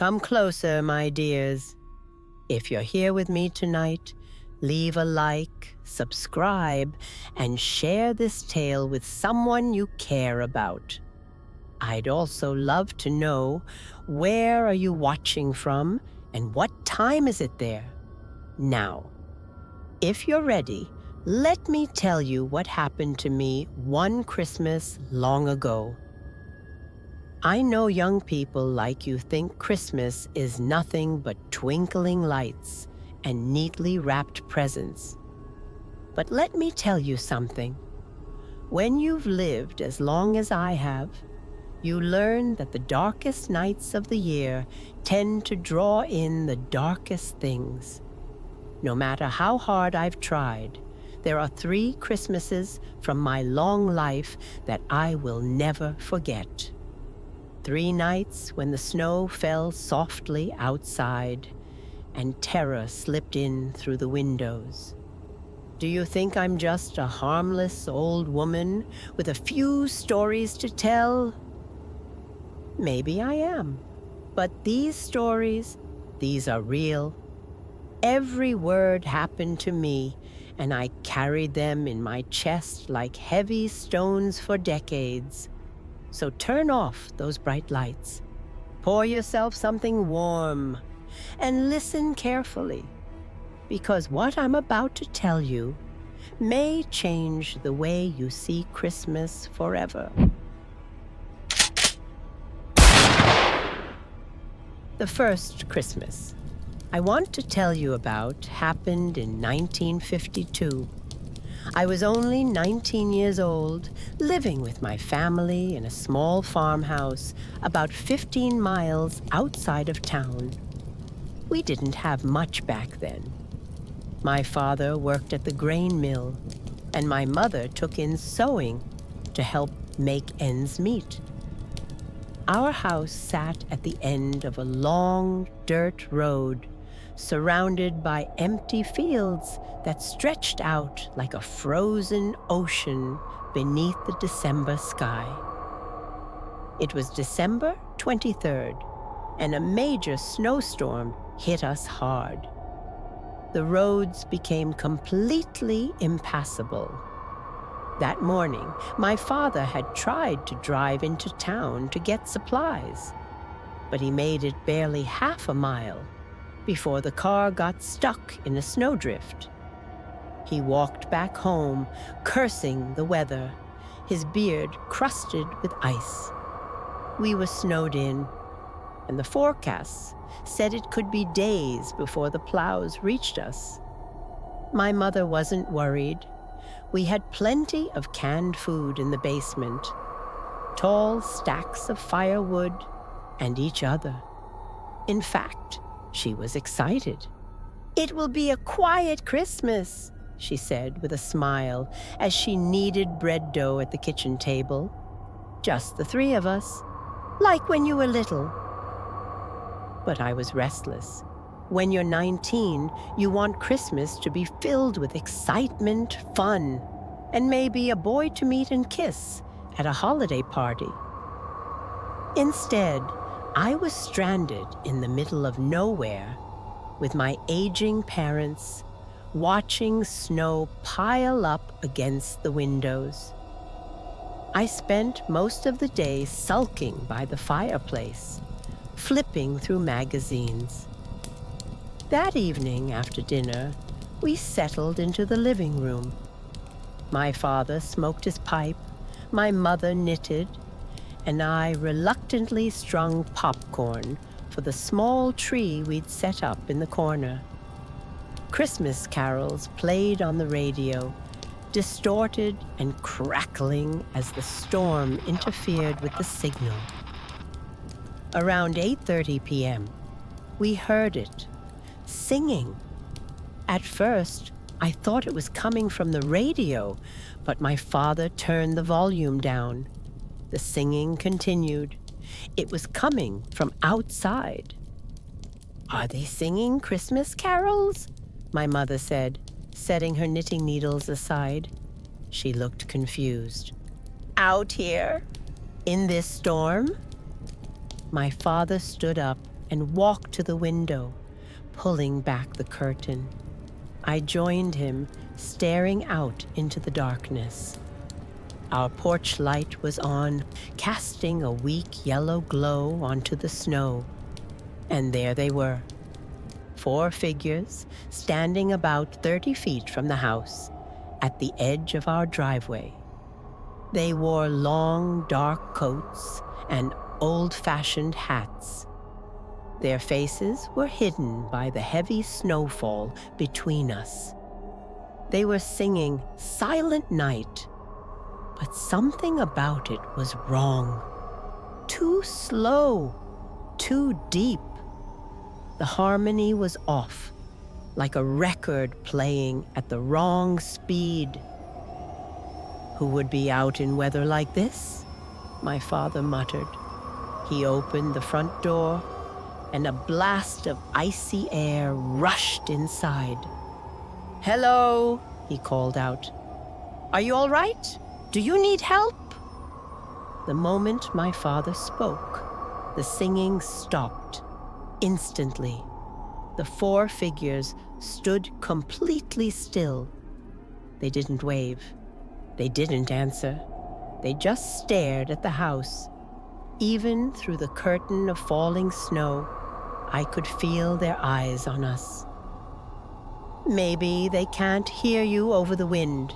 Come closer, my dears. If you're here with me tonight, leave a like, subscribe, and share this tale with someone you care about. I'd also love to know, where are you watching from and what time is it there? Now, if you're ready, let me tell you what happened to me one Christmas long ago. I know young people like you think Christmas is nothing but twinkling lights and neatly wrapped presents. But let me tell you something. When you've lived as long as I have, you learn that the darkest nights of the year tend to draw in the darkest things. No matter how hard I've tried, there are 3 Christmases from my long life that I will never forget. 3 nights when the snow fell softly outside and terror slipped in through the windows. Do you think I'm just a harmless old woman with a few stories to tell? Maybe I am. But these stories, these are real. Every word happened to me, and I carried them in my chest like heavy stones for decades. So turn off those bright lights, pour yourself something warm, and listen carefully, because what I'm about to tell you may change the way you see Christmas forever. The first Christmas I want to tell you about happened in 1952. I was only 19 years old, living with my family in a small farmhouse about 15 miles outside of town. We didn't have much back then. My father worked at the grain mill, and my mother took in sewing to help make ends meet. Our house sat at the end of a long dirt road, surrounded by empty fields that stretched out like a frozen ocean beneath the December sky. It was December 23rd, and a major snowstorm hit us hard. The roads became completely impassable. That morning, my father had tried to drive into town to get supplies, but he made it barely half a mile before the car got stuck in a snowdrift. He walked back home, cursing the weather, his beard crusted with ice. We were snowed in, and the forecasts said it could be days before the plows reached us. My mother wasn't worried. We had plenty of canned food in the basement, tall stacks of firewood, and each other. In fact, she was excited. "It will be a quiet Christmas," she said with a smile as she kneaded bread dough at the kitchen table. "Just the 3 of us, like when you were little." But I was restless. When you're 19, you want Christmas to be filled with excitement, fun, and maybe a boy to meet and kiss at a holiday party. Instead, I was stranded in the middle of nowhere with my aging parents, watching snow pile up against the windows. I spent most of the day sulking by the fireplace, flipping through magazines. That evening after dinner, we settled into the living room. My father smoked his pipe, my mother knitted, and I reluctantly strung popcorn for the small tree we'd set up in the corner. Christmas carols played on the radio, distorted and crackling as the storm interfered with the signal. Around 8:30 p.m., we heard it, singing. At first, I thought it was coming from the radio, but my father turned the volume down. The singing continued. It was coming from outside. "Are they singing Christmas carols?" my mother said, setting her knitting needles aside. She looked confused. "Out here? In this storm?" My father stood up and walked to the window, pulling back the curtain. I joined him, staring out into the darkness. Our porch light was on, casting a weak yellow glow onto the snow. And there they were, 4 figures standing about 30 feet from the house, at the edge of our driveway. They wore long, dark coats and old-fashioned hats. Their faces were hidden by the heavy snowfall between us. They were singing Silent Night, but something about it was wrong. Too slow, too deep. The harmony was off, like a record playing at the wrong speed. Who would be out in weather like this? My father muttered. He opened the front door, and a blast of icy air rushed inside. "Hello," he called out. "Are you all right? Do you need help?" The moment my father spoke, the singing stopped. Instantly, the 4 figures stood completely still. They didn't wave. They didn't answer. They just stared at the house. Even through the curtain of falling snow, I could feel their eyes on us. "Maybe they can't hear you over the wind,"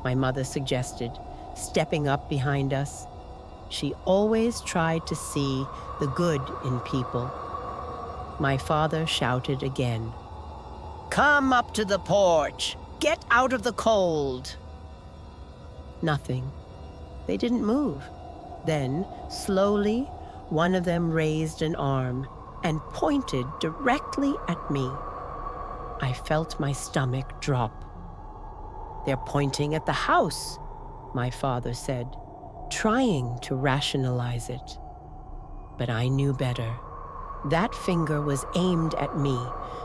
my mother suggested, stepping up behind us. She always tried to see the good in people. My father shouted again, "Come up to the porch! Get out of the cold!" Nothing. They didn't move. Then, slowly, one of them raised an arm and pointed directly at me. I felt my stomach drop. "They're pointing at the house," my father said, trying to rationalize it. But I knew better. That finger was aimed at me,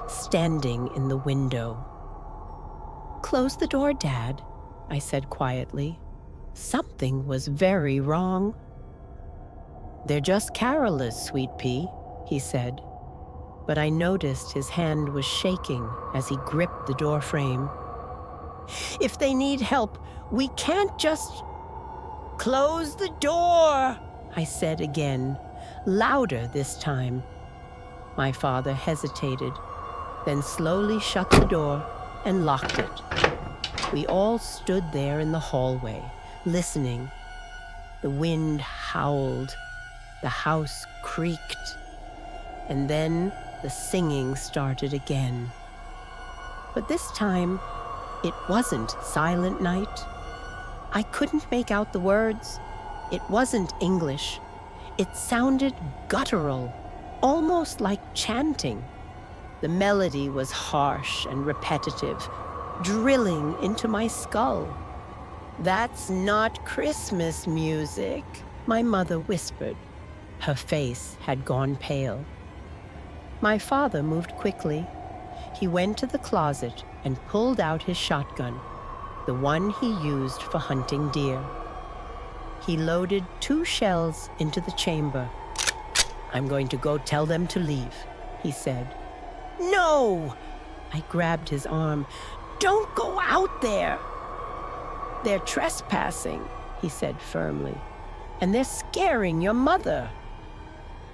standing in the window. "Close the door, Dad," I said quietly. Something was very wrong. "They're just carolers, Sweet Pea," he said. But I noticed his hand was shaking as he gripped the door frame. "If they need help, we can't just—" "Close the door," I said again, louder this time. My father hesitated, then slowly shut the door and locked it. We all stood there in the hallway, listening. The wind howled, the house creaked, and then the singing started again. But this time, it wasn't Silent Night. I couldn't make out the words. It wasn't English. It sounded guttural, almost like chanting. The melody was harsh and repetitive, drilling into my skull. "That's not Christmas music," my mother whispered. Her face had gone pale. My father moved quickly. He went to the closet and pulled out his shotgun, the one he used for hunting deer. He loaded 2 shells into the chamber. "I'm going to go tell them to leave," he said. "No!" I grabbed his arm. "Don't go out there!" "They're trespassing," he said firmly, "and they're scaring your mother."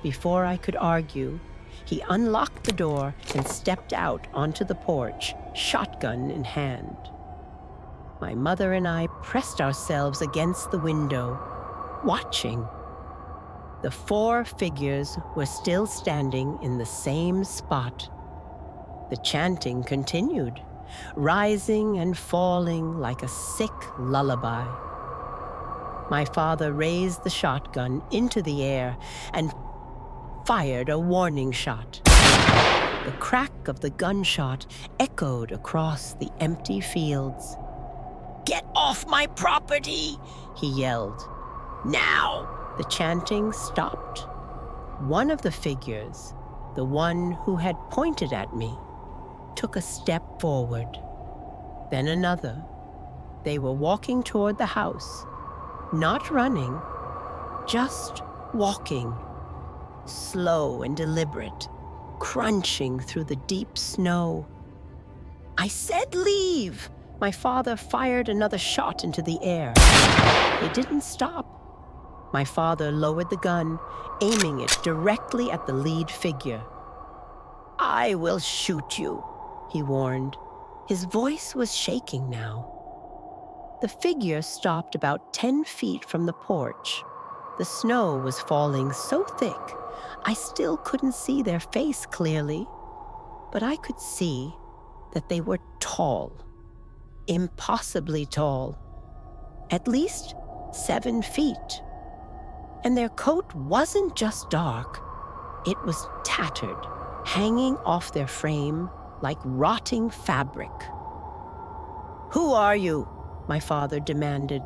Before I could argue, he unlocked the door and stepped out onto the porch, shotgun in hand. My mother and I pressed ourselves against the window, watching. The 4 figures were still standing in the same spot. The chanting continued, rising and falling like a sick lullaby. My father raised the shotgun into the air and fired a warning shot. The crack of the gunshot echoed across the empty fields. "Get off my property!" he yelled. "Now!" The chanting stopped. One of the figures, the one who had pointed at me, took a step forward. Then another. They were walking toward the house, not running, just walking, slow and deliberate, crunching through the deep snow. I said leave! My father fired another shot into the air. It didn't stop. My father lowered the gun, aiming it directly at the lead figure. I will shoot you, he warned. His voice was shaking now. The figure stopped about 10 feet from the porch. The snow was falling so thick, I still couldn't see their face clearly, but I could see that they were tall, impossibly tall, at least 7 feet. And their coat wasn't just dark, it was tattered, hanging off their frame like rotting fabric. Who are you? My father demanded.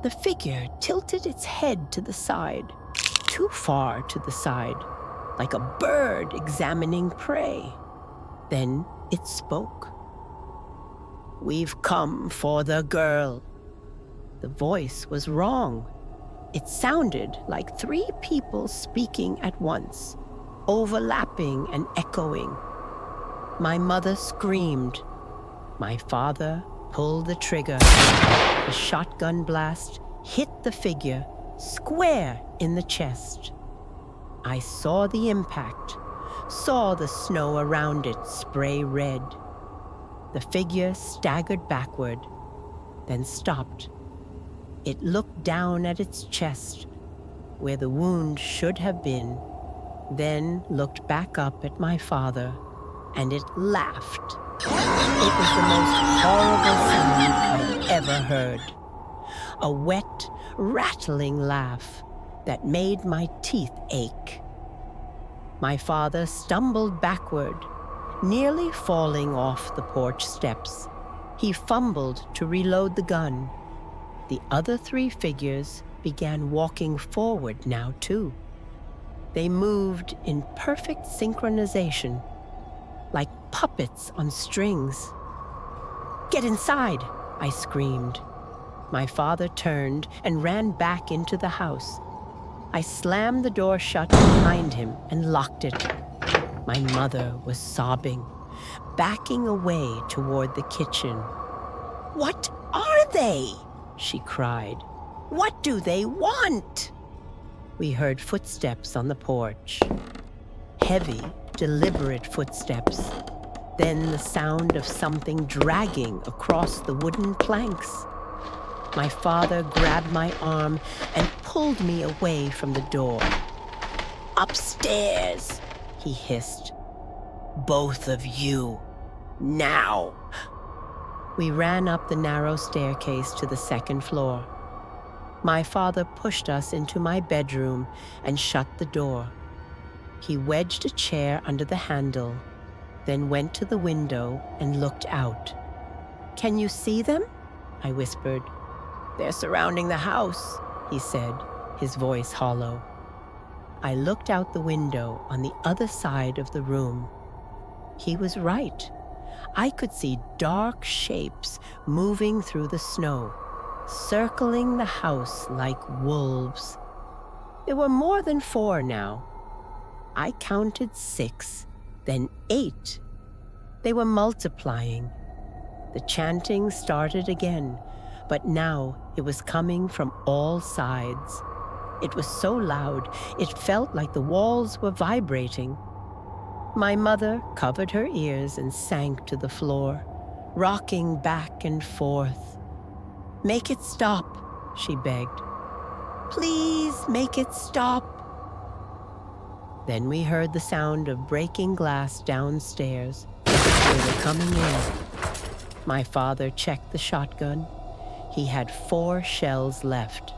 The figure tilted its head to the side, too far to the side, like a bird examining prey. Then it spoke. We've come for the girl. The voice was wrong. It sounded like 3 people speaking at once, overlapping and echoing. My mother screamed. My father pulled the trigger. The shotgun blast hit the figure square in the chest. I saw the impact, saw the snow around it spray red. The figure staggered backward, then stopped. It looked down at its chest, where the wound should have been, then looked back up at my father, and it laughed. It was the most horrible sound I'd ever heard. A wet, rattling laugh that made my teeth ache. My father stumbled backward, nearly falling off the porch steps. He fumbled to reload the gun. The other 3 figures began walking forward now, too. They moved in perfect synchronization, like puppets on strings. Get inside, I screamed. My father turned and ran back into the house. I slammed the door shut behind him and locked it. My mother was sobbing, backing away toward the kitchen. What are they? She cried. What do they want? We heard footsteps on the porch. Heavy, deliberate footsteps. Then the sound of something dragging across the wooden planks. My father grabbed my arm and pulled me away from the door. Upstairs, he hissed. Both of you, now. We ran up the narrow staircase to the 2nd floor. My father pushed us into my bedroom and shut the door. He wedged a chair under the handle, then went to the window and looked out. Can you see them? I whispered. They're surrounding the house, he said, his voice hollow. I looked out the window on the other side of the room. He was right. I could see dark shapes moving through the snow, circling the house like wolves. There were more than 4 now. I counted 6, then 8. They were multiplying. The chanting started again, but now it was coming from all sides. It was so loud, it felt like the walls were vibrating. My mother covered her ears and sank to the floor, rocking back and forth. Make it stop, she begged. Please make it stop. Then we heard the sound of breaking glass downstairs. They were coming in. My father checked the shotgun. He had 4 shells left.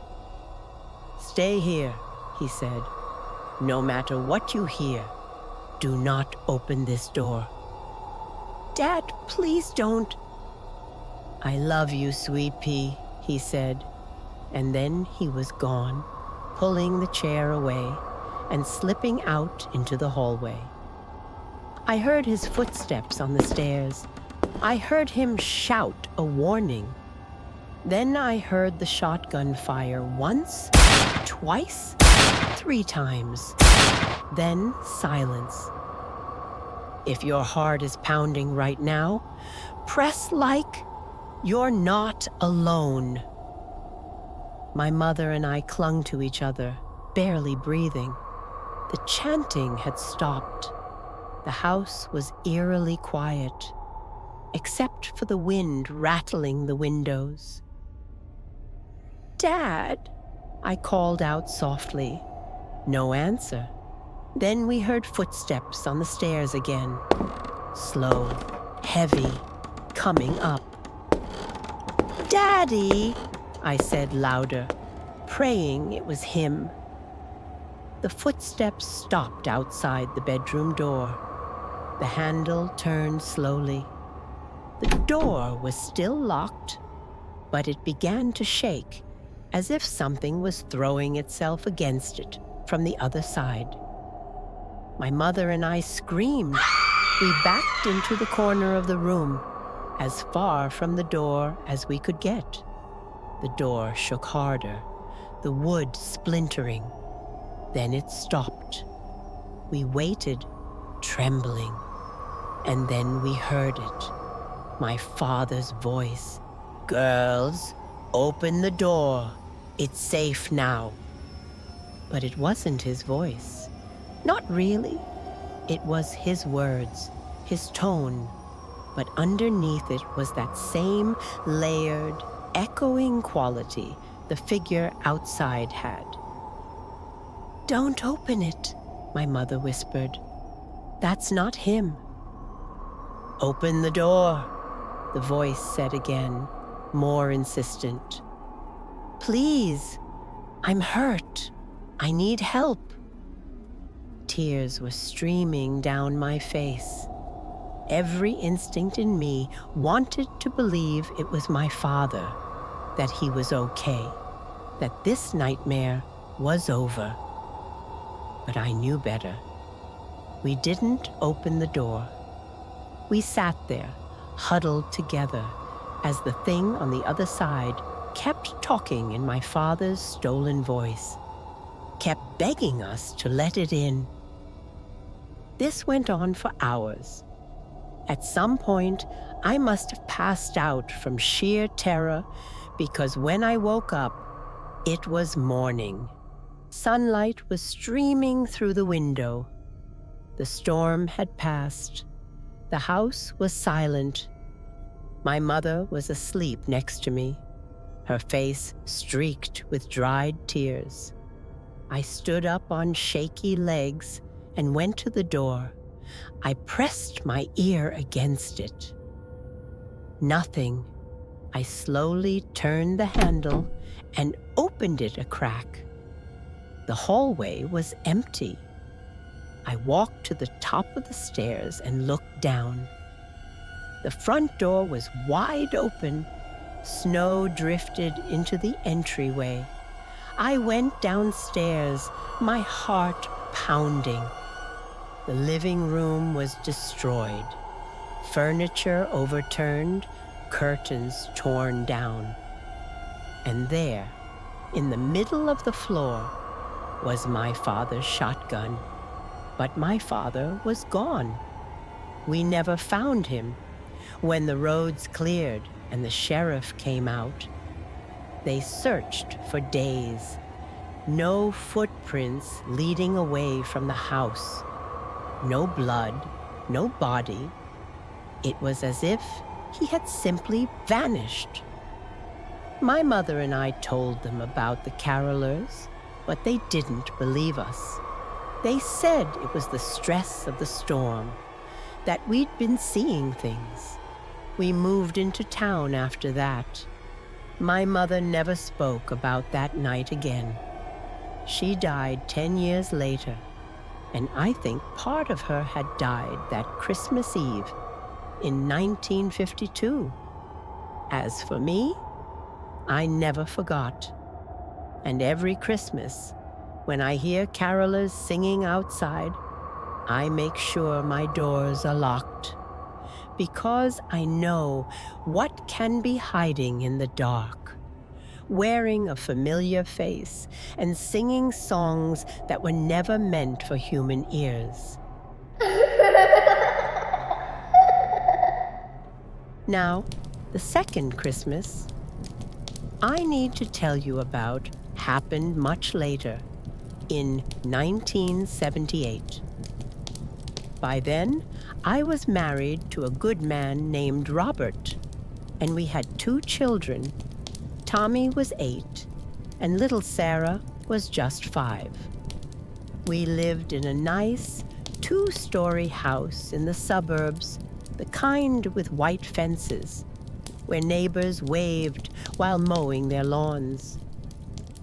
Stay here, he said. No matter what you hear, do not open this door. Dad, please don't. I love you, sweet pea, he said. And then he was gone, pulling the chair away and slipping out into the hallway. I heard his footsteps on the stairs. I heard him shout a warning. Then I heard the shotgun fire once, twice, 3 times. Then silence. If your heart is pounding right now, press like you're not alone. My mother and I clung to each other, barely breathing. The chanting had stopped. The house was eerily quiet, except for the wind rattling the windows. "Dad," I called out softly. No answer. Then we heard footsteps on the stairs again. Slow, heavy, coming up. "Daddy," I said louder, praying it was him. The footsteps stopped outside the bedroom door. The handle turned slowly. The door was still locked, but it began to shake, as if something was throwing itself against it from the other side. My mother and I screamed. We backed into the corner of the room, as far from the door as we could get. The door shook harder, the wood splintering. Then it stopped. We waited, trembling, and then we heard it. My father's voice. "Girls, open the door. It's safe now." But it wasn't his voice. Not really. It was his words, his tone, but underneath it was that same layered, echoing quality the figure outside had. "Don't open it," my mother whispered. "That's not him." "Open the door," the voice said again, more insistent. "Please, I'm hurt. I need help." Tears were streaming down my face. Every instinct in me wanted to believe it was my father, that he was okay, that this nightmare was over. But I knew better. We didn't open the door. We sat there, huddled together, as the thing on the other side kept talking in my father's stolen voice, kept begging us to let it in. This went on for hours. At some point, I must have passed out from sheer terror, because when I woke up, it was morning. Sunlight was streaming through the window. The storm had passed. The house was silent. My mother was asleep next to me, her face streaked with dried tears. I stood up on shaky legs and went to the door. I pressed my ear against it. Nothing. I slowly turned the handle and opened it a crack. The hallway was empty. I walked to the top of the stairs and looked down. The front door was wide open. Snow drifted into the entryway. I went downstairs, my heart pounding. The living room was destroyed. Furniture overturned, curtains torn down. And there, in the middle of the floor, was my father's shotgun. But my father was gone. We never found him. When the roads cleared and the sheriff came out, they searched for days. No footprints leading away from the house. No blood, no body. It was as if he had simply vanished. My mother and I told them about the carolers, but they didn't believe us. They said it was the stress of the storm, that we'd been seeing things. We moved into town after that. My mother never spoke about that night again. She died 10 years later, and I think part of her had died that Christmas Eve in 1952. As for me, I never forgot. And every Christmas, when I hear carolers singing outside, I make sure my doors are locked, because I know what can be hiding in the dark, wearing a familiar face and singing songs that were never meant for human ears. Now, the second Christmas I need to tell you about happened much later, in 1978. By then, I was married to a good man named Robert, and we had 2 children. Tommy was 8, and little Sarah was just 5. We lived in a nice 2-story house in the suburbs, the kind with white fences, where neighbors waved while mowing their lawns.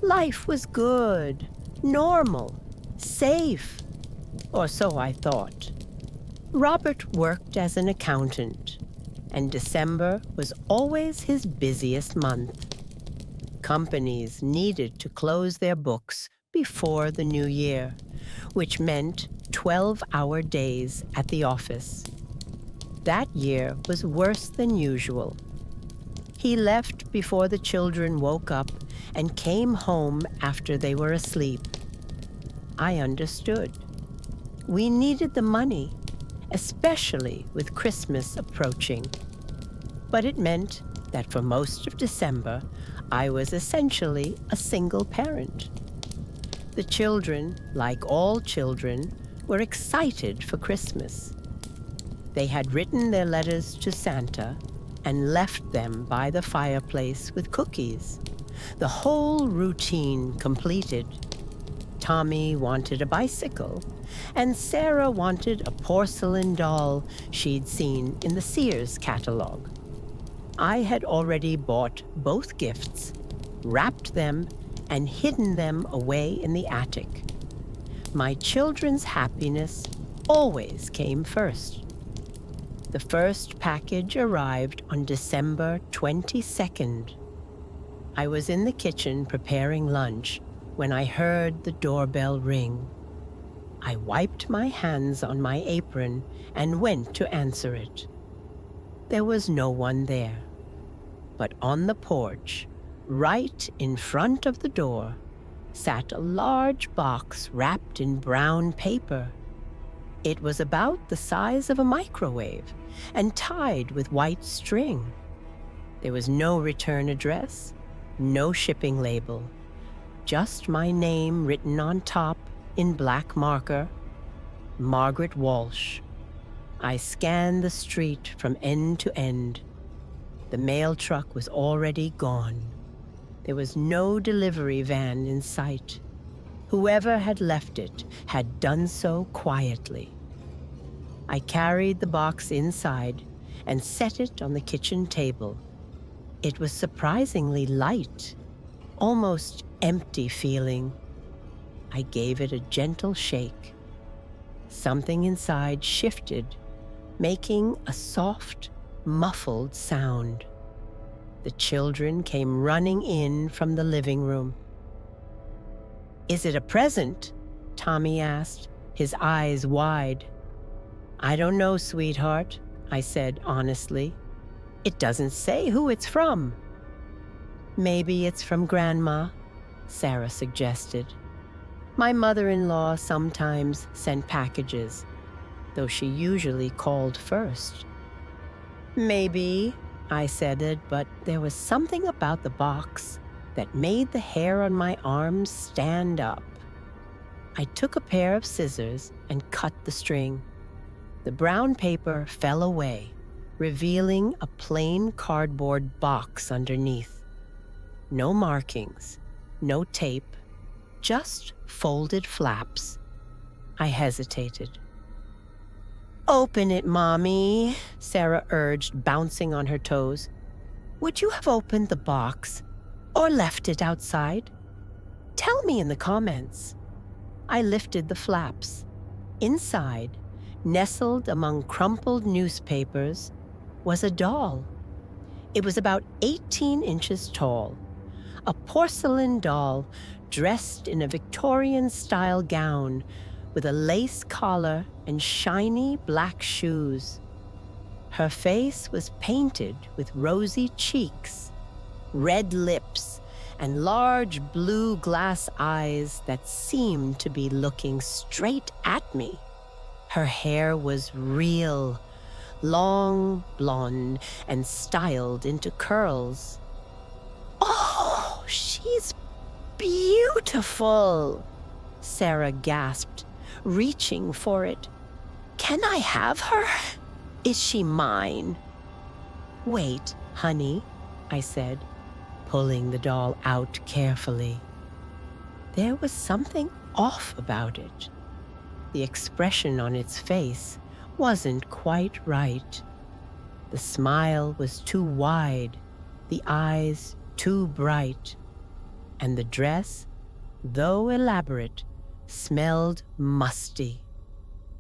Life was good, normal, safe, or so I thought. Robert worked as an accountant, and December was always his busiest month. Companies needed to close their books before the new year, which meant 12-hour days at the office. That year was worse than usual. He left before the children woke up and came home after they were asleep. I understood. We needed the money, especially with Christmas approaching. But it meant that for most of December, I was essentially a single parent. The children, like all children, were excited for Christmas. They had written their letters to Santa and left them by the fireplace with cookies. The whole routine completed. Tommy wanted a bicycle, and Sarah wanted a porcelain doll she'd seen in the Sears catalog. I had already bought both gifts, wrapped them, and hidden them away in the attic. My children's happiness always came first. The first package arrived on December 22nd. I was in the kitchen preparing lunch when I heard the doorbell ring. I wiped my hands on my apron and went to answer it. There was no one there. But on the porch, right in front of the door, sat a large box wrapped in brown paper. It was about the size of a microwave and tied with white string. There was no return address, no shipping label, just my name written on top in black marker, Margaret Walsh. I scanned the street from end to end. The mail truck was already gone. There was no delivery van in sight. Whoever had left it had done so quietly. I carried the box inside and set it on the kitchen table. It was surprisingly light, almost empty feeling. I gave it a gentle shake. Something inside shifted, making a soft, muffled sound. The children came running in from the living room. "Is it a present?" Tommy asked, his eyes wide. "I don't know, sweetheart," I said honestly. "It doesn't say who it's from." "Maybe it's from Grandma," Sarah suggested. My mother-in-law sometimes sent packages, though she usually called first. "Maybe," I said it, but there was something about the box that made the hair on my arms stand up. I took a pair of scissors and cut the string. The brown paper fell away, revealing a plain cardboard box underneath. No markings, no tape, just folded flaps. I hesitated. "Open it, Mommy," Sarah urged, bouncing on her toes. "Would you have opened the box or left it outside? Tell me in the comments." I lifted the flaps. Inside, nestled among crumpled newspapers, was a doll. It was about 18 inches tall, a porcelain doll dressed in a Victorian-style gown with a lace collar and shiny black shoes. Her face was painted with rosy cheeks, red lips, and large blue glass eyes that seemed to be looking straight at me. Her hair was real, long, blonde, and styled into curls. "Oh, she's beautiful," Sarah gasped, reaching for it. "Can I have her? Is she mine?" "Wait, honey," I said, pulling the doll out carefully. There was something off about it. The expression on its face wasn't quite right. The smile was too wide, the eyes too bright, and the dress, though elaborate, smelled musty,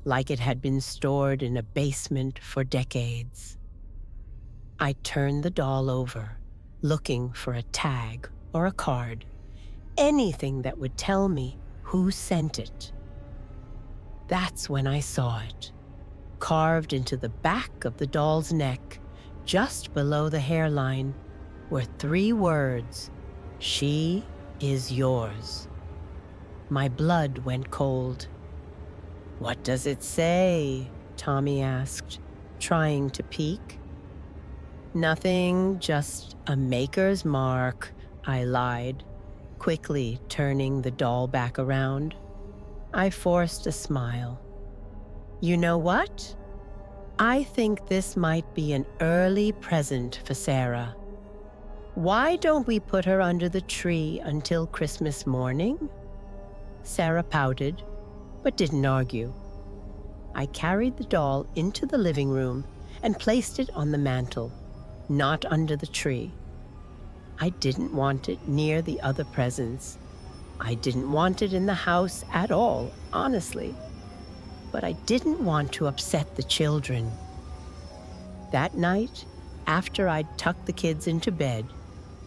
like it had been stored in a basement for decades. I turned the doll over, looking for a tag or a card, anything that would tell me who sent it. That's when I saw it. Carved into the back of the doll's neck, just below the hairline, were 3 words: "She is yours." My blood went cold. "What does it say?" Tommy asked, trying to peek. "Nothing, just a maker's mark," I lied, quickly turning the doll back around. I forced a smile. "You know what? I think this might be an early present for Sarah. Why don't we put her under the tree until Christmas morning?" Sarah pouted, but didn't argue. I carried the doll into the living room and placed it on the mantel, not under the tree. I didn't want it near the other presents. I didn't want it in the house at all, honestly. But I didn't want to upset the children. That night, after I'd tucked the kids into bed,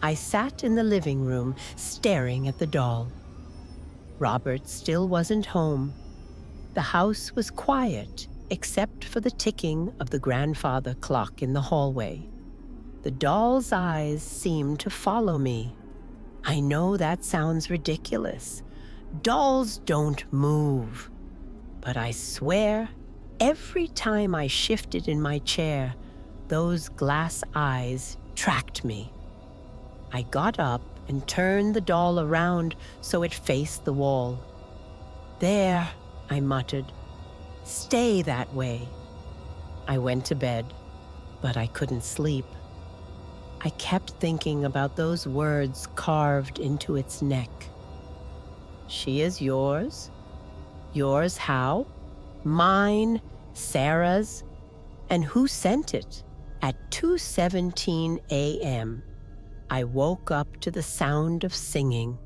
I sat in the living room staring at the doll. Robert still wasn't home. The house was quiet, except for the ticking of the grandfather clock in the hallway. The doll's eyes seemed to follow me. I know that sounds ridiculous. Dolls don't move. But I swear, every time I shifted in my chair, those glass eyes tracked me. I got up and turned the doll around so it faced the wall. "There," I muttered. "Stay that way." I went to bed, but I couldn't sleep. I kept thinking about those words carved into its neck. "She is yours? Yours how? Mine? Sarah's? And who sent it?" At 2:17 a.m., I woke up to the sound of singing.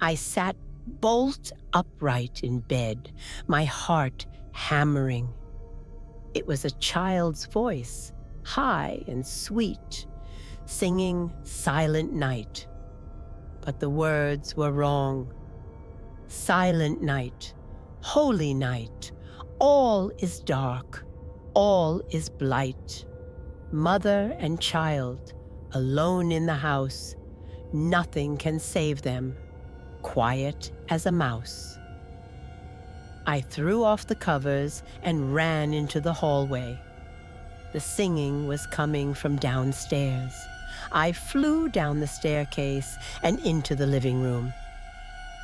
I sat bolt upright in bed, my heart hammering. It was a child's voice, high and sweet, singing Silent Night. But the words were wrong. Silent night, holy night, all is dark, all is blight. Mother and child, alone in the house, nothing can save them, quiet as a mouse. I threw off the covers and ran into the hallway. The singing was coming from downstairs. I flew down the staircase and into the living room.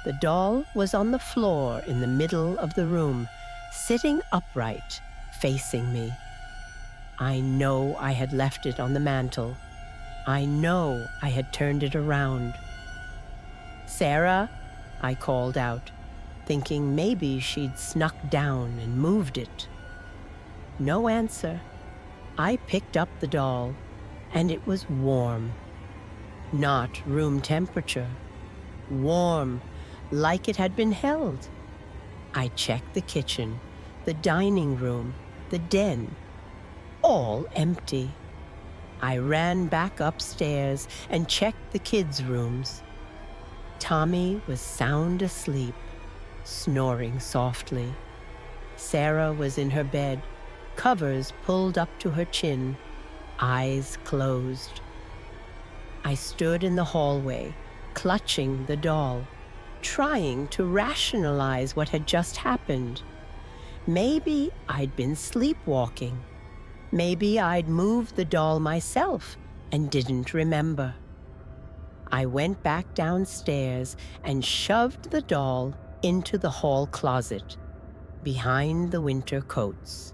The doll was on the floor in the middle of the room, sitting upright, facing me. I know I had left it on the mantel. I know I had turned it around. "Sarah," I called out, thinking maybe she'd snuck down and moved it. No answer. I picked up the doll, and it was warm. Not room temperature. Warm, like it had been held. I checked the kitchen, the dining room, the den. All empty. I ran back upstairs and checked the kids' rooms. Tommy was sound asleep, snoring softly. Sarah was in her bed, covers pulled up to her chin, eyes closed. I stood in the hallway, clutching the doll, trying to rationalize what had just happened. Maybe I'd been sleepwalking. Maybe I'd moved the doll myself and didn't remember. I went back downstairs and shoved the doll into the hall closet, behind the winter coats.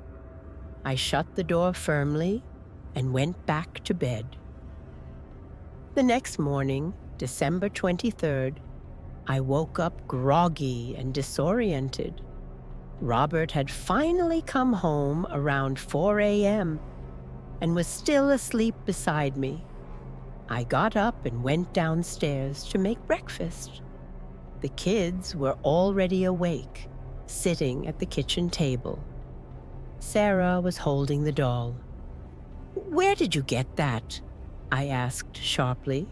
I shut the door firmly and went back to bed. The next morning, December 23rd, I woke up groggy and disoriented. Robert had finally come home around 4 a.m. and was still asleep beside me. I got up and went downstairs to make breakfast. The kids were already awake, sitting at the kitchen table. Sarah was holding the doll. "Where did you get that?" I asked sharply.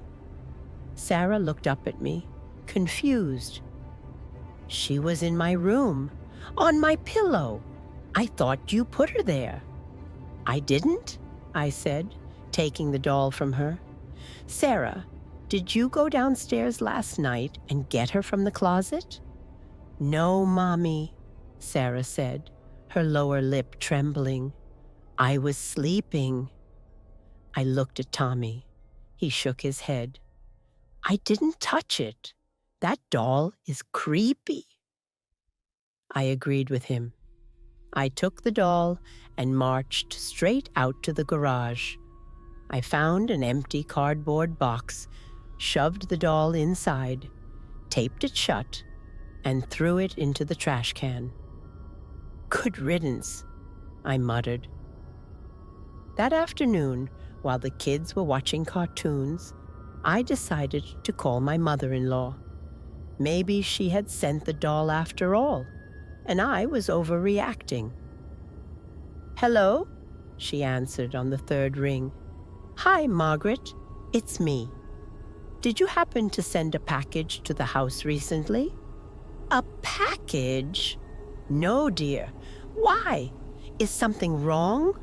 Sarah looked up at me, confused. "She was in my room, on my pillow. I thought you put her there." "I didn't," I said, taking the doll from her. "Sarah, did you go downstairs last night and get her from the closet?" "No, Mommy," Sarah said, her lower lip trembling. "I was sleeping." I looked at Tommy. He shook his head. "I didn't touch it. That doll is creepy." I agreed with him. I took the doll and marched straight out to the garage. I found an empty cardboard box, shoved the doll inside, taped it shut, and threw it into the trash can. "Good riddance," I muttered. That afternoon, while the kids were watching cartoons, I decided to call my mother-in-law. Maybe she had sent the doll after all, and I was overreacting. "Hello?" she answered on the third ring. "Hi, Margaret. It's me. Did you happen to send a package to the house recently?" "A package?" "No, dear. Why? Is something wrong?"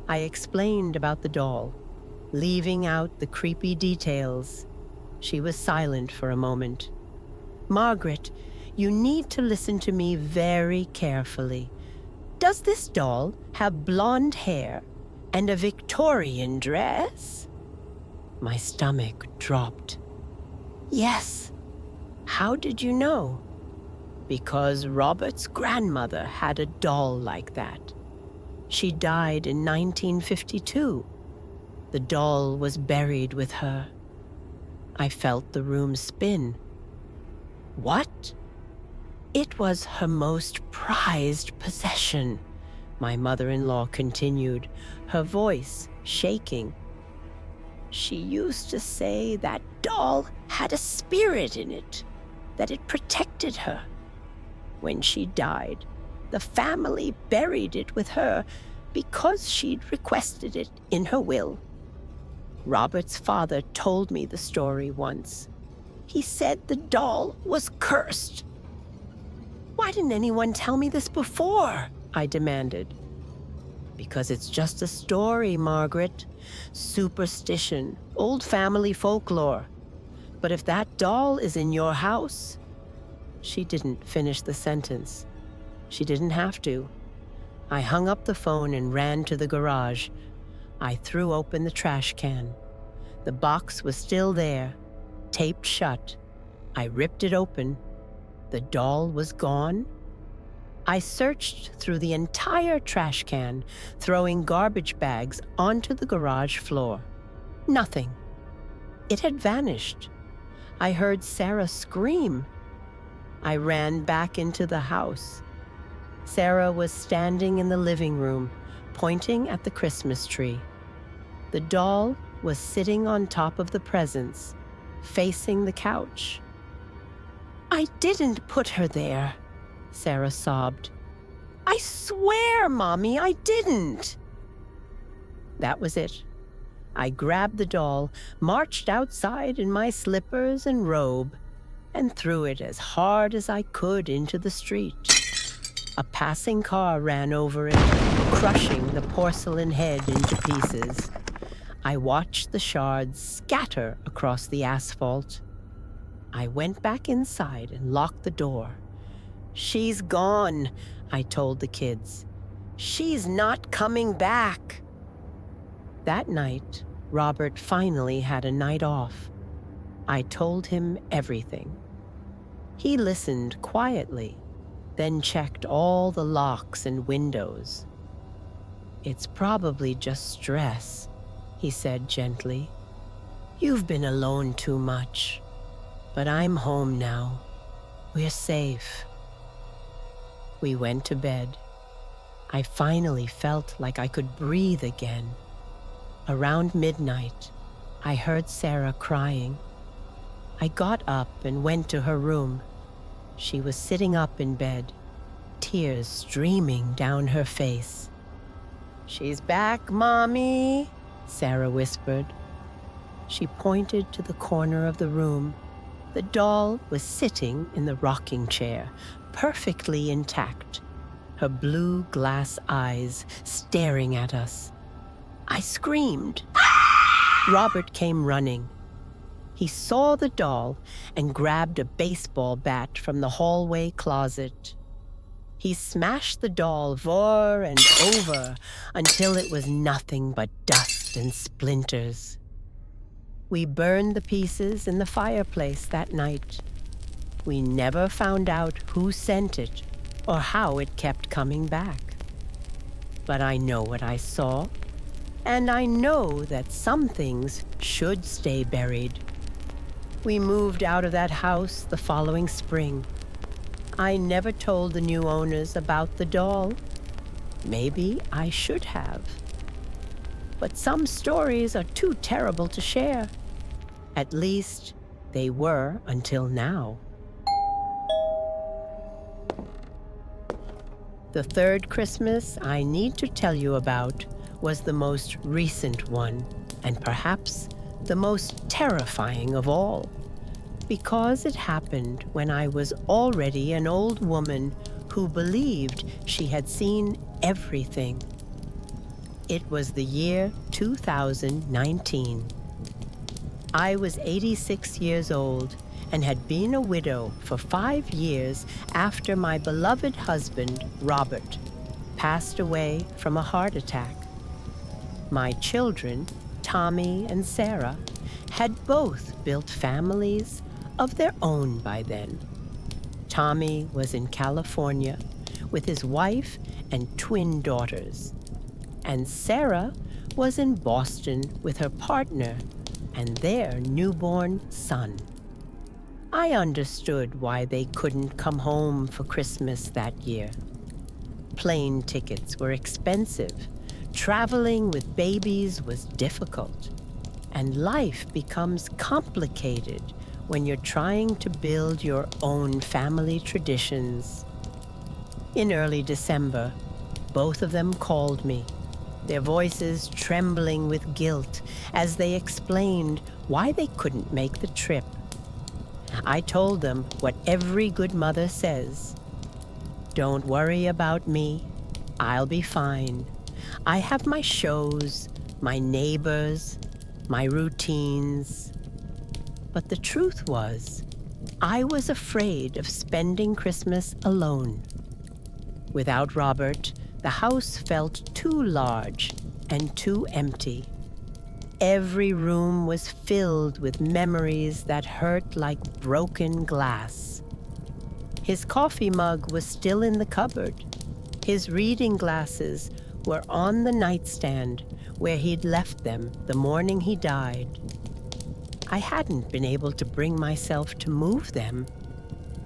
I explained about the doll, leaving out the creepy details. She was silent for a moment. "Margaret, you need to listen to me very carefully. Does this doll have blonde hair and a Victorian dress?" My stomach dropped. "Yes." "How did you know?" "Because Robert's grandmother had a doll like that. She died in 1952. The doll was buried with her." I felt the room spin. "What?" "It was her most prized possession," my mother-in-law continued, her voice shaking. "She used to say that doll had a spirit in it, that it protected her. When she died, the family buried it with her because she'd requested it in her will. Robert's father told me the story once. He said the doll was cursed." "Why didn't anyone tell me this before?" I demanded. "Because it's just a story, Margaret. Superstition, old family folklore. But if that doll is in your house..." She didn't finish the sentence. She didn't have to. I hung up the phone and ran to the garage. I threw open the trash can. The box was still there, taped shut. I ripped it open. The doll was gone. I searched through the entire trash can, throwing garbage bags onto the garage floor. Nothing. It had vanished. I heard Sarah scream. I ran back into the house. Sarah was standing in the living room, pointing at the Christmas tree. The doll was sitting on top of the presents, facing the couch. "I didn't put her there," Sarah sobbed. "I swear, Mommy, I didn't." That was it. I grabbed the doll, marched outside in my slippers and robe, and threw it as hard as I could into the street. A passing car ran over it, crushing the porcelain head into pieces. I watched the shards scatter across the asphalt. I went back inside and locked the door. "She's gone," I told the kids. "She's not coming back." That night, Robert finally had a night off. I told him everything. He listened quietly, then checked all the locks and windows. "It's probably just stress," he said gently. "You've been alone too much. But I'm home now. We're safe." We went to bed. I finally felt like I could breathe again. Around midnight, I heard Sarah crying. I got up and went to her room. She was sitting up in bed, tears streaming down her face. "She's back, Mommy," Sarah whispered. She pointed to the corner of the room. The doll was sitting in the rocking chair, perfectly intact, her blue glass eyes staring at us. I screamed. Robert came running. He saw the doll and grabbed a baseball bat from the hallway closet. He smashed the doll over and over until it was nothing but dust and splinters. We burned the pieces in the fireplace that night. We never found out who sent it or how it kept coming back. But I know what I saw, and I know that some things should stay buried. We moved out of that house the following spring. I never told the new owners about the doll. Maybe I should have. But some stories are too terrible to share. At least, they were until now. The third Christmas I need to tell you about was the most recent one, and perhaps the most terrifying of all, because it happened when I was already an old woman who believed she had seen everything. It was the year 2019. I was 86 years old and had been a widow for 5 years after my beloved husband, Robert, passed away from a heart attack. My children, Tommy and Sarah, had both built families of their own by then. Tommy was in California with his wife and twin daughters, and Sarah was in Boston with her partner and their newborn son. I understood why they couldn't come home for Christmas that year. Plane tickets were expensive, traveling with babies was difficult, and life becomes complicated when you're trying to build your own family traditions. In early December, both of them called me, their voices trembling with guilt as they explained why they couldn't make the trip. I told them what every good mother says. "Don't worry about me. I'll be fine. I have my shows, my neighbors, my routines." But the truth was, I was afraid of spending Christmas alone. Without Robert, the house felt too large and too empty. Every room was filled with memories that hurt like broken glass. His coffee mug was still in the cupboard. His reading glasses were on the nightstand where he'd left them the morning he died. I hadn't been able to bring myself to move them.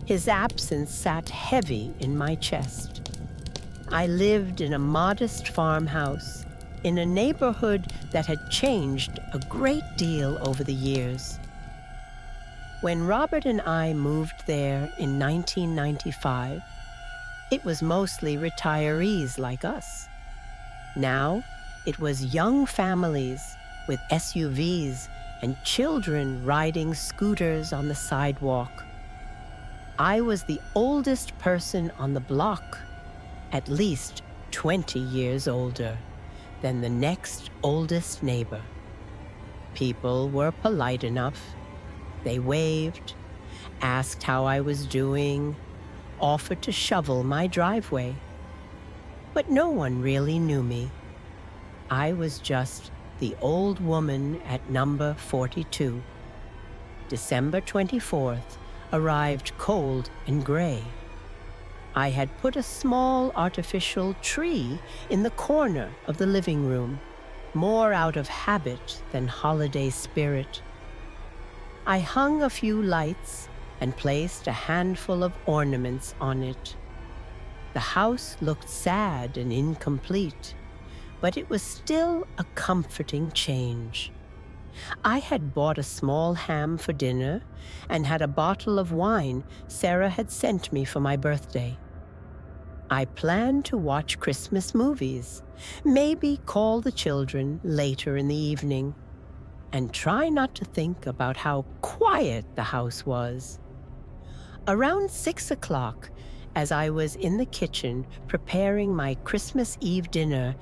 His absence sat heavy in my chest. I lived in a modest farmhouse in a neighborhood that had changed a great deal over the years. When Robert and I moved there in 1995, it was mostly retirees like us. Now, it was young families with SUVs and children riding scooters on the sidewalk. I was the oldest person on the block, at least 20 years older than the next oldest neighbor. People were polite enough. They waved, asked how I was doing, offered to shovel my driveway. But no one really knew me. I was just The Old Woman at Number 42. December 24th arrived cold and gray. I had put a small artificial tree in the corner of the living room, more out of habit than holiday spirit. I hung a few lights and placed a handful of ornaments on it. The house looked sad and incomplete, but it was still a comforting change. I had bought a small ham for dinner and had a bottle of wine Sarah had sent me for my birthday. I planned to watch Christmas movies, maybe call the children later in the evening, and try not to think about how quiet the house was. Around 6 o'clock, as I was in the kitchen preparing my Christmas Eve dinner,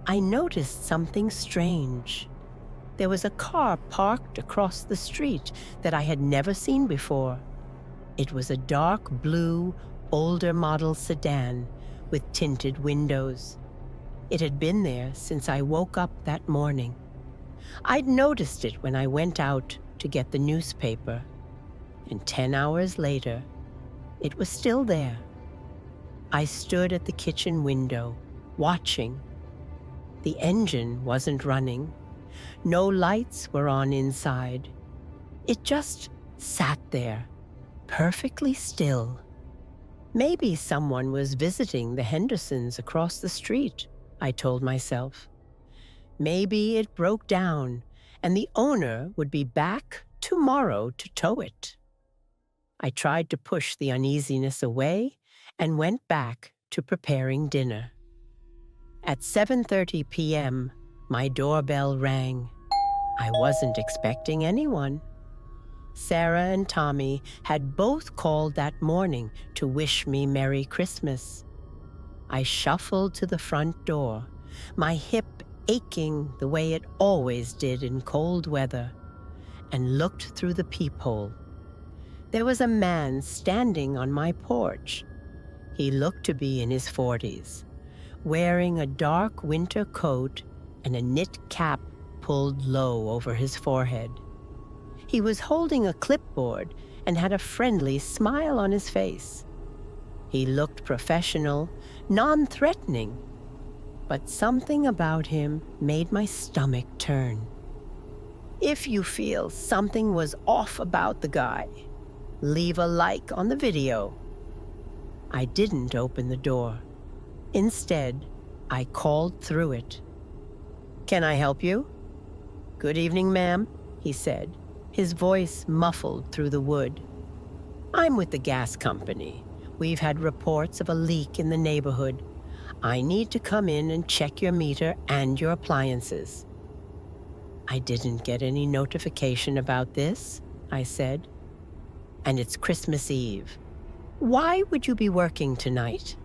I noticed something strange. There was a car parked across the street that I had never seen before. It was a dark blue, older model sedan with tinted windows. It had been there since I woke up that morning. I'd noticed it when I went out to get the newspaper, and 10 hours later, it was still there. I stood at the kitchen window, watching. The engine wasn't running. No lights were on inside. It just sat there, perfectly still. Maybe someone was visiting the Hendersons across the street, I told myself. Maybe it broke down, and the owner would be back tomorrow to tow it. I tried to push the uneasiness away and went back to preparing dinner. At 7:30 p.m., my doorbell rang. I wasn't expecting anyone. Sarah and Tommy had both called that morning to wish me Merry Christmas. I shuffled to the front door, my hip aching the way it always did in cold weather, and looked through the peephole. There was a man standing on my porch. He looked to be in his 40s, wearing a dark winter coat and a knit cap pulled low over his forehead. He was holding a clipboard and had a friendly smile on his face. He looked professional, non-threatening, but something about him made my stomach turn. If you feel something was off about the guy, leave a like on the video. I didn't open the door. Instead, I called through it. "Can I help you?" "Good evening, ma'am," he said, his voice muffled through the wood. "I'm with the gas company. We've had reports of a leak in the neighborhood. I need to come in and check your meter and your appliances." "I didn't get any notification about this," I said. "And it's Christmas Eve. Why would you be working tonight?"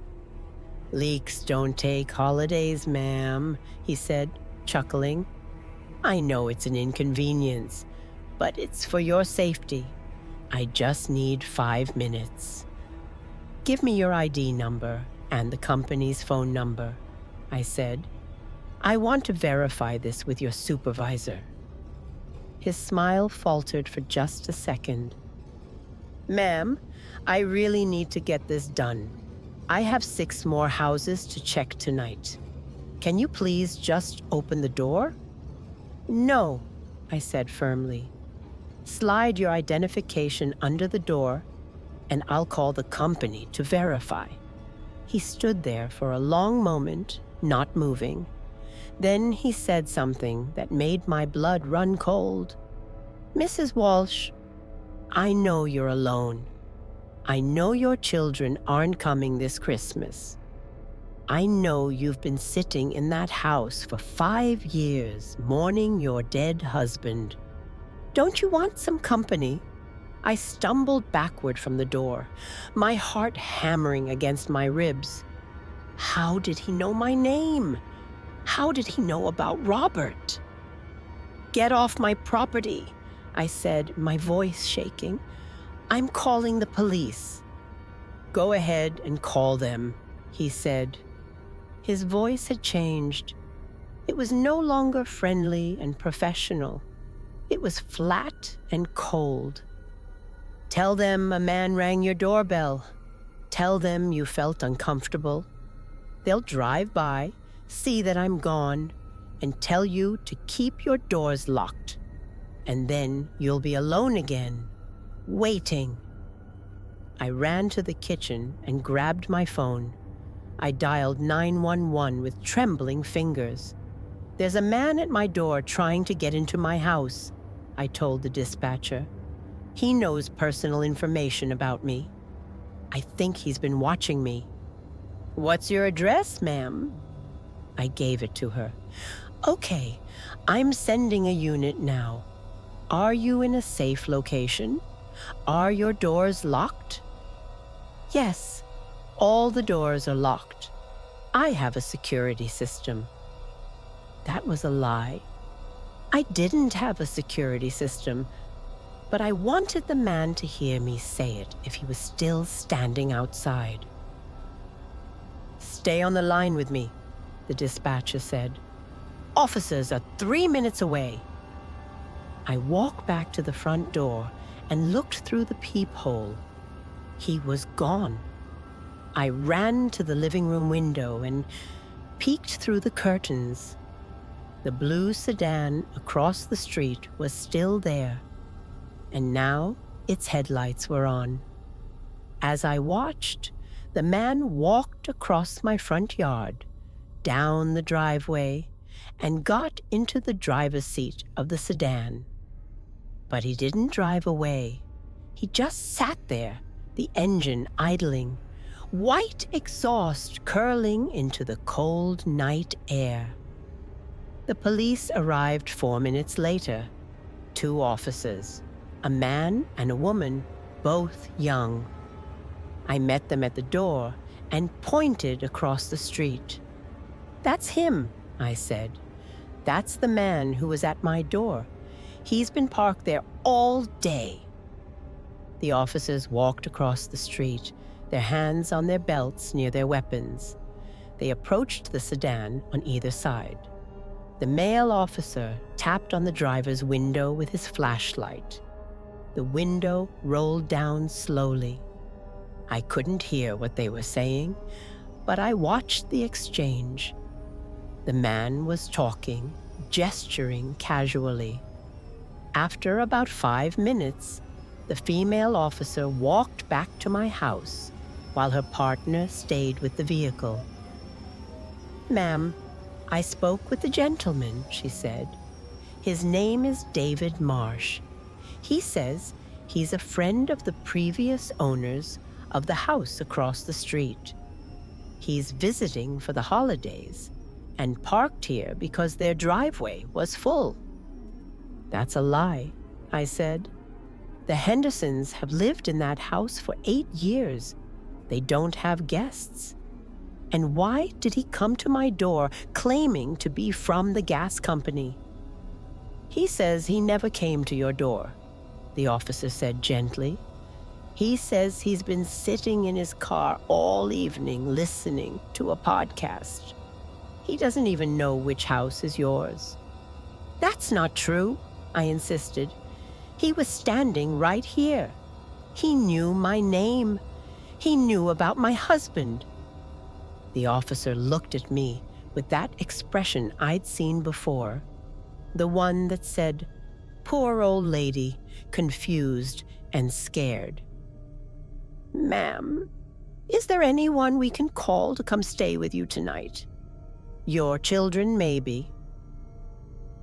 "Leaks don't take holidays, ma'am," he said, chuckling. "I know it's an inconvenience, but it's for your safety. I just need 5 minutes." "Give me your ID number and the company's phone number," I said. "I want to verify this with your supervisor." His smile faltered for just a second. "Ma'am, I really need to get this done. I have 6 more houses to check tonight. Can you please just open the door?" "No," I said firmly. "Slide your identification under the door, and I'll call the company to verify." He stood there for a long moment, not moving. Then he said something that made my blood run cold. "Mrs. Walsh, I know you're alone. I know your children aren't coming this Christmas. I know you've been sitting in that house for 5 years, mourning your dead husband. Don't you want some company?" I stumbled backward from the door, my heart hammering against my ribs. How did he know my name? How did he know about Robert? "Get off my property," I said, my voice shaking. "I'm calling the police." "Go ahead and call them," he said. His voice had changed. It was no longer friendly and professional. It was flat and cold. Tell them a man rang your doorbell. Tell them you felt uncomfortable. They'll drive by, see that I'm gone, and tell you to keep your doors locked. And then you'll be alone again, waiting. I ran to the kitchen and grabbed my phone. I dialed 911 with trembling fingers. There's a man at my door trying to get into my house, I told the dispatcher. He knows personal information about me. I think he's been watching me. What's your address, ma'am? I gave it to her. Okay, I'm sending a unit now. Are you in a safe location? Are your doors locked? Yes, all the doors are locked. I have a security system. That was a lie. I didn't have a security system, but I wanted the man to hear me say it if he was still standing outside. Stay on the line with me, the dispatcher said. Officers are 3 minutes away. I walked back to the front door and looked through the peephole. He was gone. I ran to the living room window and peeked through the curtains. The blue sedan across the street was still there, and now its headlights were on. As I watched, the man walked across my front yard, down the driveway, and got into the driver's seat of the sedan. But he didn't drive away. He just sat there, the engine idling, white exhaust curling into the cold night air. The police arrived 4 minutes later. 2 officers, a man and a woman, both young. I met them at the door and pointed across the street. That's him, I said. That's the man who was at my door. He's been parked there all day. The officers walked across the street, their hands on their belts near their weapons. They approached the sedan on either side. The male officer tapped on the driver's window with his flashlight. The window rolled down slowly. I couldn't hear what they were saying, but I watched the exchange. The man was talking, gesturing casually. After about 5 minutes, the female officer walked back to my house while her partner stayed with the vehicle. Ma'am, I spoke with the gentleman, she said. His name is David Marsh. He says he's a friend of the previous owners of the house across the street. He's visiting for the holidays and parked here because their driveway was full. That's a lie, I said. The Hendersons have lived in that house for 8 years. They don't have guests. And why did he come to my door claiming to be from the gas company? He says he never came to your door, the officer said gently. He says he's been sitting in his car all evening listening to a podcast. He doesn't even know which house is yours. That's not true, I insisted. He was standing right here. He knew my name. He knew about my husband. The officer looked at me with that expression I'd seen before, the one that said, "Poor old lady, confused and scared." Ma'am, is there anyone we can call to come stay with you tonight? Your children, maybe.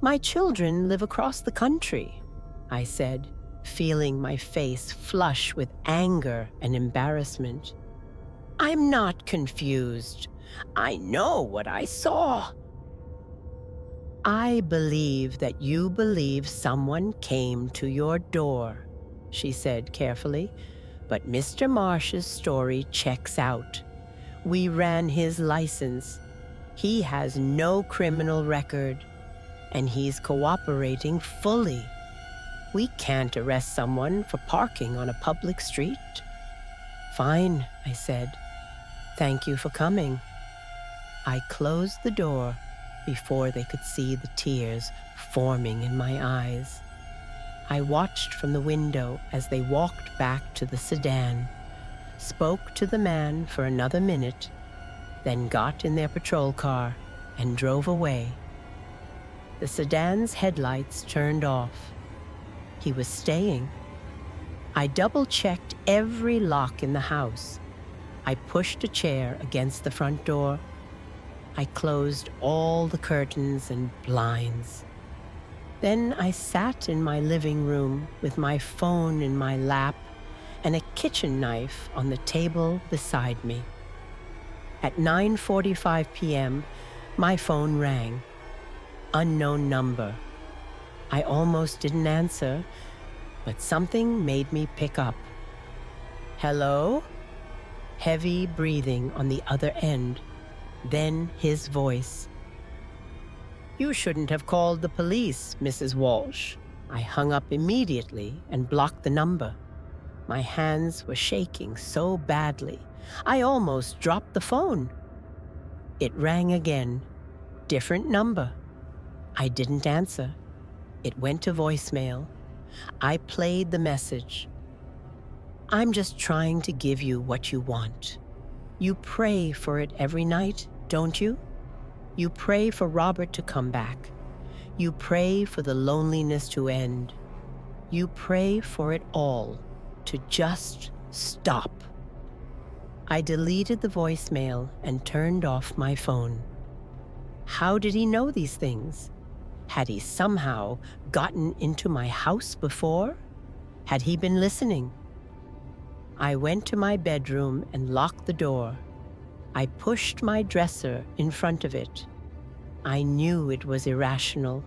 My children live across the country, I said, feeling my face flush with anger and embarrassment. I'm not confused. I know what I saw. I believe that you believe someone came to your door, she said carefully, but Mr. Marsh's story checks out. We ran his license. He has no criminal record, and he's cooperating fully. We can't arrest someone for parking on a public street. Fine, I said. Thank you for coming. I closed the door before they could see the tears forming in my eyes. I watched from the window as they walked back to the sedan, spoke to the man for another minute, then got in their patrol car and drove away. The sedan's headlights turned off. He was staying. I double-checked every lock in the house. I pushed a chair against the front door. I closed all the curtains and blinds. Then I sat in my living room with my phone in my lap and a kitchen knife on the table beside me. At 9:45 p.m., my phone rang. Unknown number. I almost didn't answer, but something made me pick up. Hello? Heavy breathing on the other end, then his voice. You shouldn't have called the police, Mrs. Walsh. I hung up immediately and blocked the number. My hands were shaking so badly, I almost dropped the phone. It rang again, different number. I didn't answer. It went to voicemail. I played the message. I'm just trying to give you what you want. You pray for it every night, don't you? You pray for Robert to come back. You pray for the loneliness to end. You pray for it all to just stop. I deleted the voicemail and turned off my phone. How did he know these things? Had he somehow gotten into my house before? Had he been listening? I went to my bedroom and locked the door. I pushed my dresser in front of it. I knew it was irrational,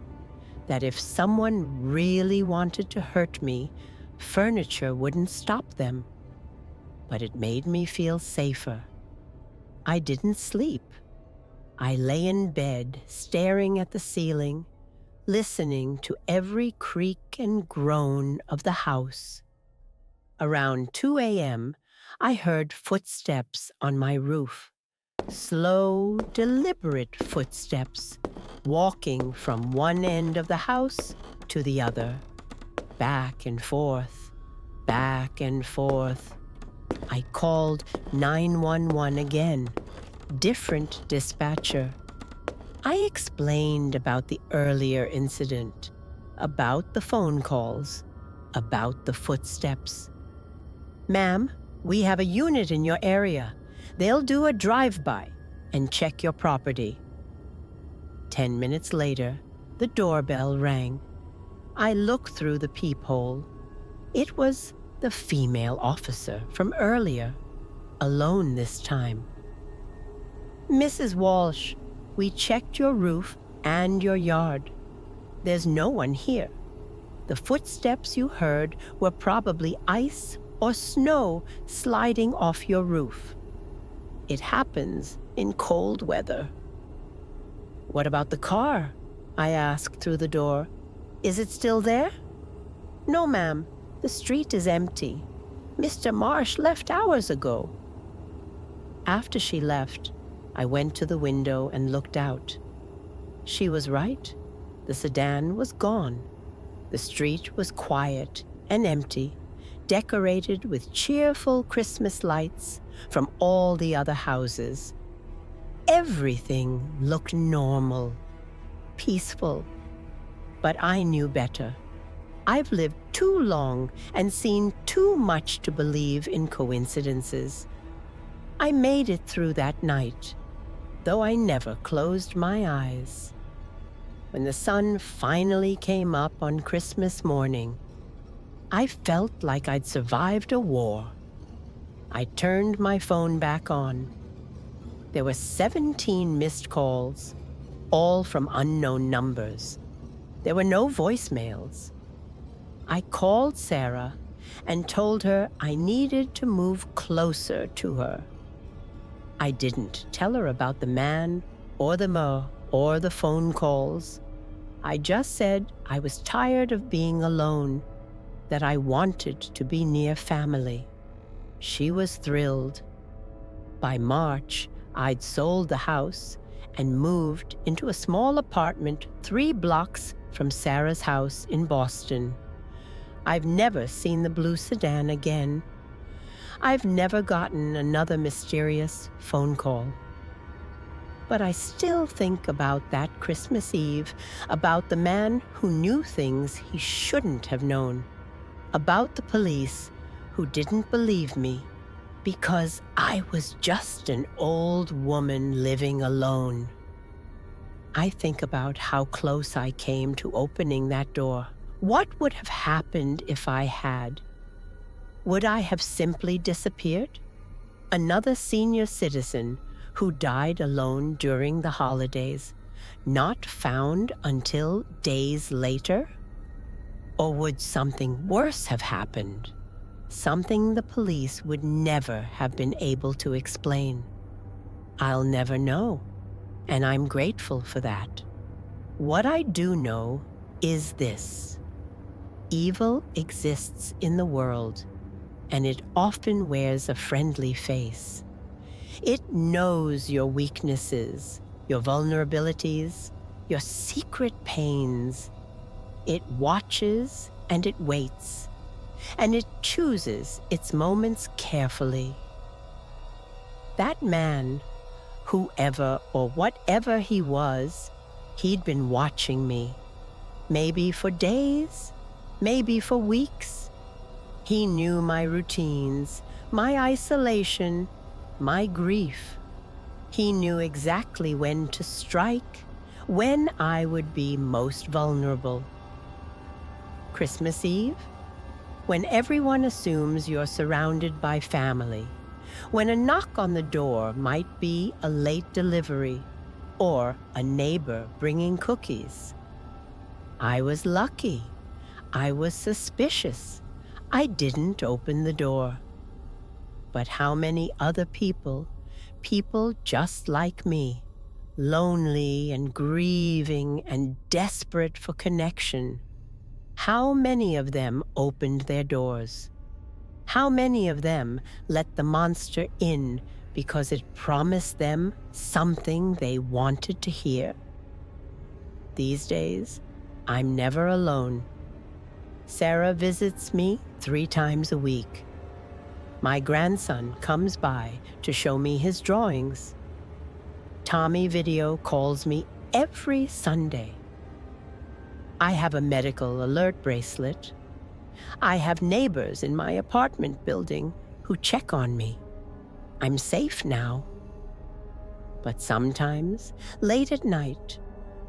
that if someone really wanted to hurt me, furniture wouldn't stop them. But it made me feel safer. I didn't sleep. I lay in bed, staring at the ceiling, listening to every creak and groan of the house. Around 2 a.m., I heard footsteps on my roof. Slow, deliberate footsteps, walking from one end of the house to the other, back and forth, back and forth. I called 911 again, different dispatcher. I explained about the earlier incident, about the phone calls, about the footsteps. Ma'am, we have a unit in your area. They'll do a drive-by and check your property. 10 minutes later, the doorbell rang. I looked through the peephole. It was the female officer from earlier, alone this time. Mrs. Walsh, we checked your roof and your yard. There's no one here. The footsteps you heard were probably ice or snow sliding off your roof. It happens in cold weather. What about the car? I asked through the door. Is it still there? No, ma'am. The street is empty. Mr. Marsh left hours ago. After she left, I went to the window and looked out. She was right. The sedan was gone. The street was quiet and empty, decorated with cheerful Christmas lights from all the other houses. Everything looked normal, peaceful. But I knew better. I've lived too long and seen too much to believe in coincidences. I made it through that night, though I never closed my eyes. When the sun finally came up on Christmas morning, I felt like I'd survived a war. I turned my phone back on. There were 17 missed calls, all from unknown numbers. There were no voicemails. I called Sarah and told her I needed to move closer to her. I didn't tell her about the man or the phone calls. I just said I was tired of being alone, that I wanted to be near family. She was thrilled. By March, I'd sold the house and moved into a small apartment 3 blocks from Sarah's house in Boston. I've never seen the blue sedan again. I've never gotten another mysterious phone call. But I still think about that Christmas Eve, about the man who knew things he shouldn't have known, about the police who didn't believe me because I was just an old woman living alone. I think about how close I came to opening that door. What would have happened if I had? Would I have simply disappeared? Another senior citizen who died alone during the holidays, not found until days later? Or would something worse have happened? Something the police would never have been able to explain. I'll never know, and I'm grateful for that. What I do know is this: evil exists in the world, and it often wears a friendly face. It knows your weaknesses, your vulnerabilities, your secret pains. It watches and it waits, and it chooses its moments carefully. That man, whoever or whatever he was, he'd been watching me, maybe for days, maybe for weeks. He knew my routines, my isolation, my grief. He knew exactly when to strike, when I would be most vulnerable. Christmas Eve, when everyone assumes you're surrounded by family, when a knock on the door might be a late delivery or a neighbor bringing cookies. I was lucky. I was suspicious. I didn't open the door. But how many other people just like me, lonely and grieving and desperate for connection, how many of them opened their doors? How many of them let the monster in because it promised them something they wanted to hear? These days, I'm never alone. Sarah visits me 3 times a week. My grandson comes by to show me his drawings. Tommy Video calls me every Sunday. I have a medical alert bracelet. I have neighbors in my apartment building who check on me. I'm safe now. But sometimes, late at night,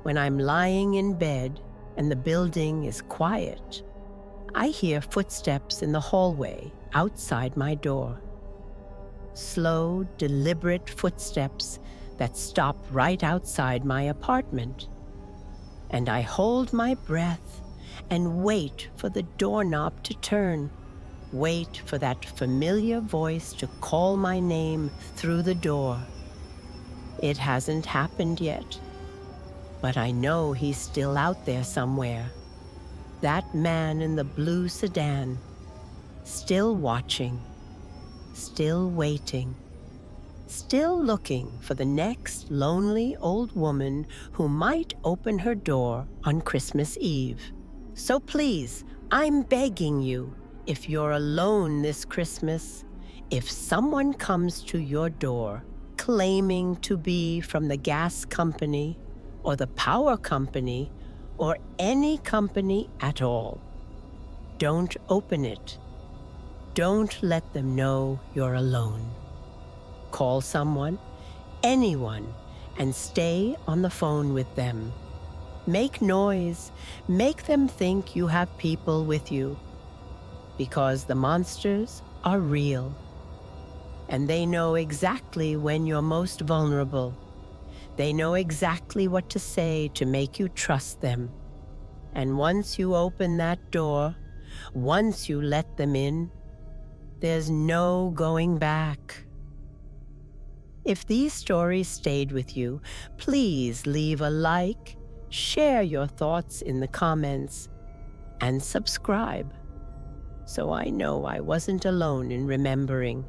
when I'm lying in bed and the building is quiet, I hear footsteps in the hallway outside my door. Slow, deliberate footsteps that stop right outside my apartment. And I hold my breath and wait for the doorknob to turn, wait for that familiar voice to call my name through the door. It hasn't happened yet, but I know he's still out there somewhere. That man in the blue sedan, still watching, still waiting, still looking for the next lonely old woman who might open her door on Christmas Eve. So please, I'm begging you, if you're alone this Christmas, if someone comes to your door claiming to be from the gas company or the power company or any company at all, don't open it. Don't let them know you're alone. Call someone, anyone, and stay on the phone with them. Make noise. Make them think you have people with you. Because the monsters are real. And they know exactly when you're most vulnerable. They know exactly what to say to make you trust them. And once you open that door, once you let them in, there's no going back. If these stories stayed with you, please leave a like, share your thoughts in the comments, and subscribe, so I know I wasn't alone in remembering.